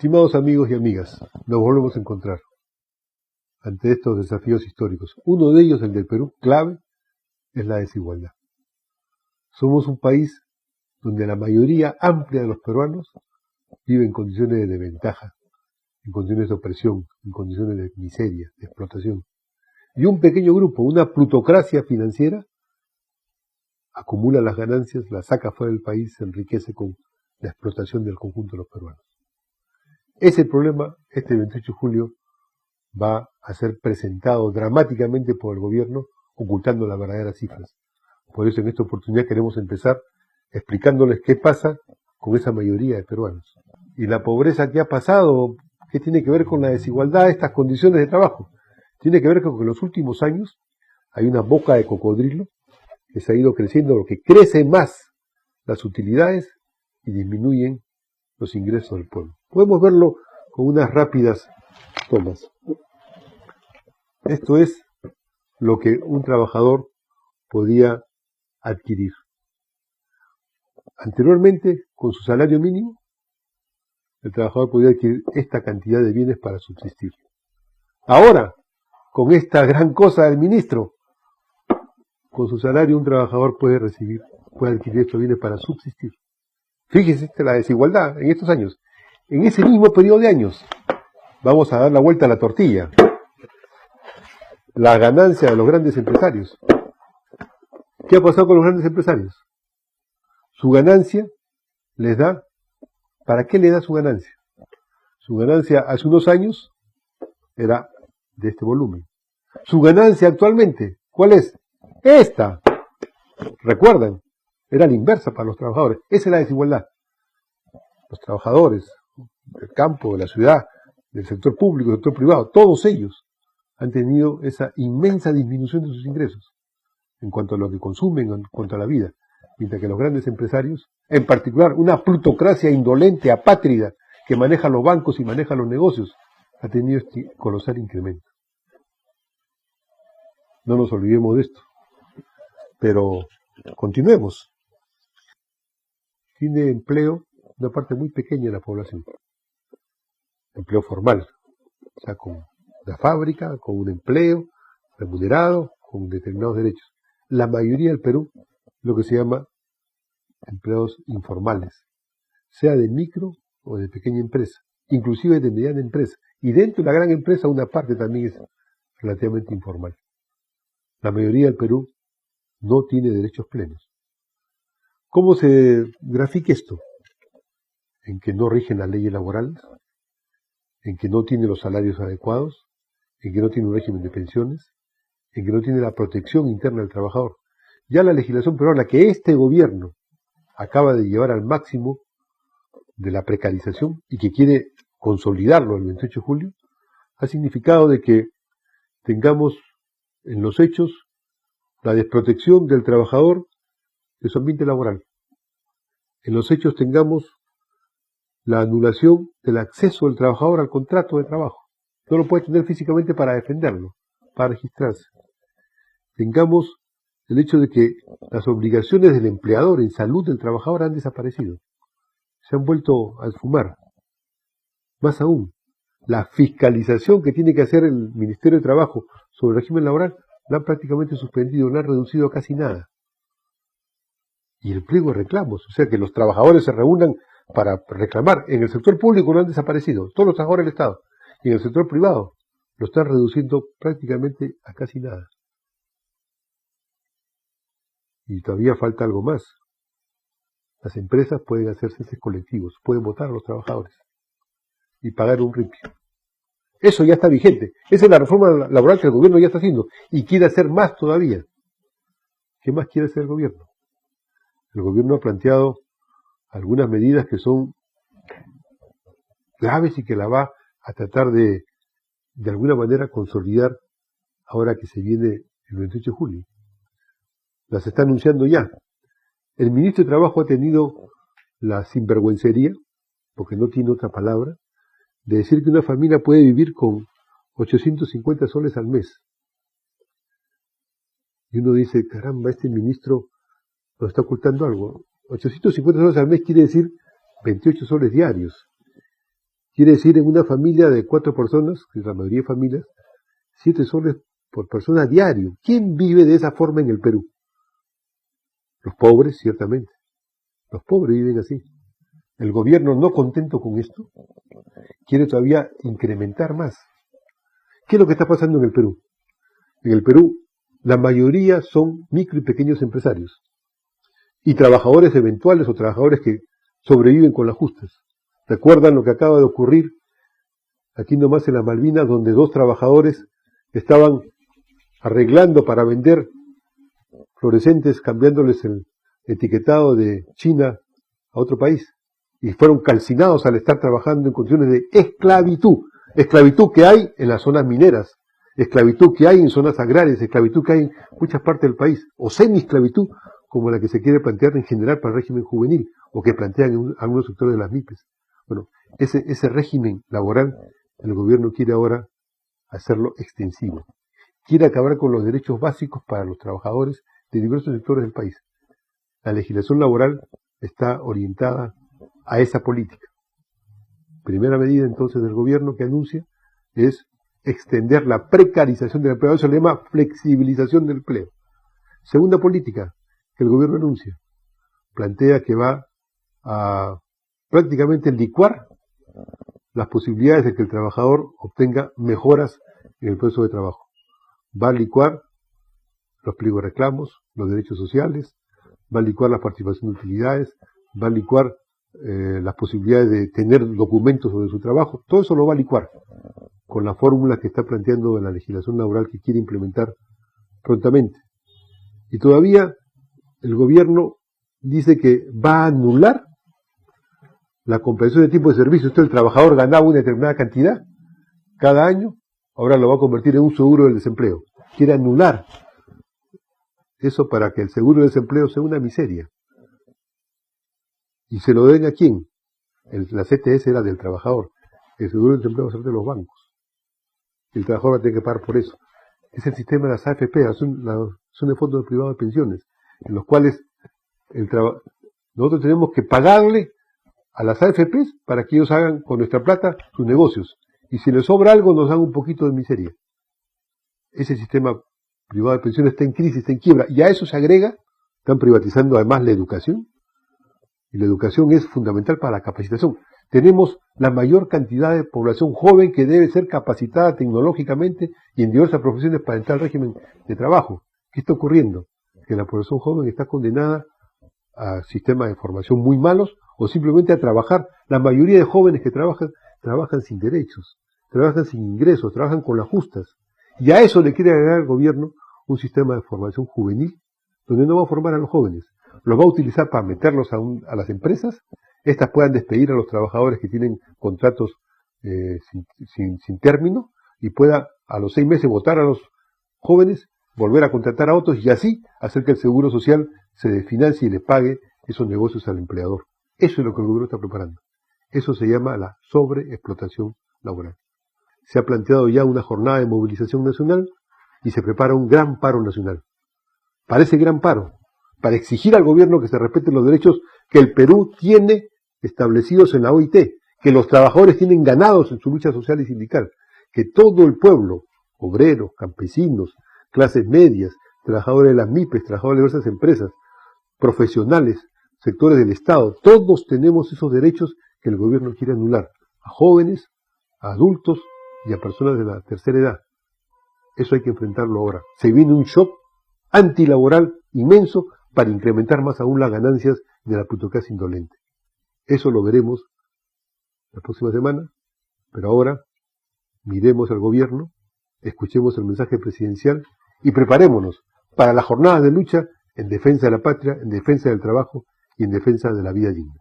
Estimados amigos y amigas, nos volvemos a encontrar ante estos desafíos históricos. Uno de ellos, el del Perú, clave, es la desigualdad. Somos un país donde la mayoría amplia de los peruanos vive en condiciones de desventaja, en condiciones de opresión, en condiciones de miseria, de explotación. Y un pequeño grupo, una plutocracia financiera, acumula las ganancias, las saca fuera del país, se enriquece con la explotación del conjunto de los peruanos. Ese problema, este 28 de julio, va a ser presentado dramáticamente por el gobierno, ocultando las verdaderas cifras. Por eso en esta oportunidad queremos empezar explicándoles qué pasa con esa mayoría de peruanos. Y la pobreza que ha pasado, ¿qué tiene que ver con la desigualdad de estas condiciones de trabajo? Tiene que ver con que en los últimos años hay una boca de cocodrilo que se ha ido creciendo, lo que crece más las utilidades y disminuyen los ingresos del pueblo. Podemos verlo con unas rápidas tomas. Esto es lo que un trabajador podía adquirir. Anteriormente, con su salario mínimo, el trabajador podía adquirir esta cantidad de bienes para subsistir. Ahora, con esta gran cosa del ministro, con su salario un trabajador puede adquirir estos bienes para subsistir. Fíjense la desigualdad en estos años. En ese mismo periodo de años, vamos a dar la vuelta a la tortilla. La ganancia de los grandes empresarios. ¿Qué ha pasado con los grandes empresarios? Su ganancia les da, ¿para qué le da su ganancia? Su ganancia hace unos años era de este volumen. Su ganancia actualmente, ¿cuál es? Esta. ¿Recuerdan? Era la inversa para los trabajadores. Esa es la desigualdad. Los trabajadores del campo, de la ciudad, del sector público, del sector privado, todos ellos han tenido esa inmensa disminución de sus ingresos en cuanto a lo que consumen, en cuanto a la vida. Mientras que los grandes empresarios, en particular una plutocracia indolente, apátrida, que maneja los bancos y maneja los negocios, ha tenido este colosal incremento. No nos olvidemos de esto. Pero continuemos. Tiene empleo una parte muy pequeña de la población. Empleo formal. O sea, con una fábrica, con un empleo remunerado, con determinados derechos. La mayoría del Perú, lo que se llama empleos informales. Sea de micro o de pequeña empresa. Inclusive de mediana empresa. Y dentro de la gran empresa una parte también es relativamente informal. La mayoría del Perú no tiene derechos plenos. ¿Cómo se grafica esto? En que no rigen las leyes laborales, en que no tiene los salarios adecuados, en que no tiene un régimen de pensiones, en que no tiene la protección interna del trabajador. Ya la legislación peruana que este gobierno acaba de llevar al máximo de la precarización y que quiere consolidarlo el 28 de julio, ha significado de que tengamos en los hechos la desprotección del trabajador de su ambiente laboral. En los hechos tengamos la anulación del acceso del trabajador al contrato de trabajo. No lo puede tener físicamente para defenderlo, para registrarse. Tengamos el hecho de que las obligaciones del empleador en salud del trabajador han desaparecido. Se han vuelto a esfumar. Más aún, la fiscalización que tiene que hacer el Ministerio de Trabajo sobre el régimen laboral la han prácticamente suspendido, la han reducido a casi nada. Y el pliego de reclamos, o sea que los trabajadores se reúnan para reclamar. En el sector público no han desaparecido, todos los trabajadores del Estado. Y en el sector privado lo están reduciendo prácticamente a casi nada. Y todavía falta algo más. Las empresas pueden hacer ceses colectivos, pueden votar a los trabajadores y pagar un ripio. Eso ya está vigente. Esa es la reforma laboral que el gobierno ya está haciendo y quiere hacer más todavía. ¿Qué más quiere hacer el gobierno? El gobierno ha planteado algunas medidas que son graves y que la va a tratar de alguna manera consolidar ahora que se viene el 28 de julio. Las está anunciando ya. El ministro de Trabajo ha tenido la sinvergüencería, porque no tiene otra palabra, de decir que una familia puede vivir con 850 soles al mes. Y uno dice, caramba, este ministro nos está ocultando algo. 850 soles al mes quiere decir 28 soles diarios. Quiere decir, en una familia de 4 personas, que es la mayoría de familias, 7 soles por persona diario. ¿Quién vive de esa forma en el Perú? Los pobres, ciertamente. Los pobres viven así. El gobierno, no contento con esto, quiere todavía incrementar más. ¿Qué es lo que está pasando en el Perú? En el Perú, la mayoría son micro y pequeños empresarios y trabajadores eventuales o trabajadores que sobreviven con las justas. ¿Recuerdan lo que acaba de ocurrir aquí nomás en las Malvinas, donde 2 trabajadores estaban arreglando para vender fluorescentes, cambiándoles el etiquetado de China a otro país? Y fueron calcinados al estar trabajando en condiciones de esclavitud. Esclavitud que hay en las zonas mineras, esclavitud que hay en zonas agrarias, esclavitud que hay en muchas partes del país, o semi-esclavitud, como la que se quiere plantear en general para el régimen juvenil, o que plantean en algunos sectores de las MIPES. Bueno, ese régimen laboral, el gobierno quiere ahora hacerlo extensivo. Quiere acabar con los derechos básicos para los trabajadores de diversos sectores del país. La legislación laboral está orientada a esa política. Primera medida entonces del gobierno que anuncia es extender la precarización del empleo. Eso se llama flexibilización del empleo. Segunda política que el gobierno anuncia, plantea que va a prácticamente licuar las posibilidades de que el trabajador obtenga mejoras en el proceso de trabajo. Va a licuar los pliegos de reclamos, los derechos sociales, va a licuar la participación de utilidades, va a licuar las posibilidades de tener documentos sobre su trabajo. Todo eso lo va a licuar con la fórmula que está planteando en la legislación laboral que quiere implementar prontamente. Y todavía el gobierno dice que va a anular la compensación de tipo de servicio. Esto, el trabajador ganaba una determinada cantidad cada año, ahora lo va a convertir en un seguro del desempleo. Quiere anular eso para que el seguro del desempleo sea una miseria. ¿Y se lo den a quién? La CTS era del trabajador. El seguro del desempleo va a ser de los bancos. El trabajador va a tener que pagar por eso. Es el sistema de las AFP, son de fondos privados de pensiones, en los cuales nosotros tenemos que pagarle a las AFPs para que ellos hagan con nuestra plata sus negocios. Y si les sobra algo, nos dan un poquito de miseria. Ese sistema privado de pensiones está en crisis, está en quiebra. Y a eso se agrega, están privatizando además la educación. Y la educación es fundamental para la capacitación. Tenemos la mayor cantidad de población joven que debe ser capacitada tecnológicamente y en diversas profesiones para entrar al régimen de trabajo. ¿Qué está ocurriendo? Que la población joven está condenada a sistemas de formación muy malos o simplemente a trabajar. La mayoría de jóvenes que trabajan sin derechos, trabajan sin ingresos, trabajan con las justas. Y a eso le quiere agregar el gobierno un sistema de formación juvenil donde no va a formar a los jóvenes, los va a utilizar para meterlos a las empresas. Estas puedan despedir a los trabajadores que tienen contratos sin término y pueda a los 6 meses votar a los jóvenes, volver a contratar a otros y así hacer que el seguro social se desfinancie y le pague esos negocios al empleador. Eso es lo que el gobierno está preparando. Eso se llama la sobreexplotación laboral. Se ha planteado ya una jornada de movilización nacional y se prepara un gran paro nacional. Para ese gran paro, para exigir al gobierno que se respeten los derechos que el Perú tiene establecidos en la OIT, que los trabajadores tienen ganados en su lucha social y sindical, que todo el pueblo, obreros, campesinos, clases medias, trabajadores de las MIPES, trabajadores de diversas empresas, profesionales, sectores del Estado, todos tenemos esos derechos que el gobierno quiere anular, a jóvenes, a adultos y a personas de la tercera edad. Eso hay que enfrentarlo ahora. Se viene un shock antilaboral inmenso para incrementar más aún las ganancias de la plutocracia indolente. Eso lo veremos la próxima semana, pero ahora miremos al gobierno, escuchemos el mensaje presidencial y preparémonos para las jornadas de lucha en defensa de la patria, en defensa del trabajo y en defensa de la vida digna.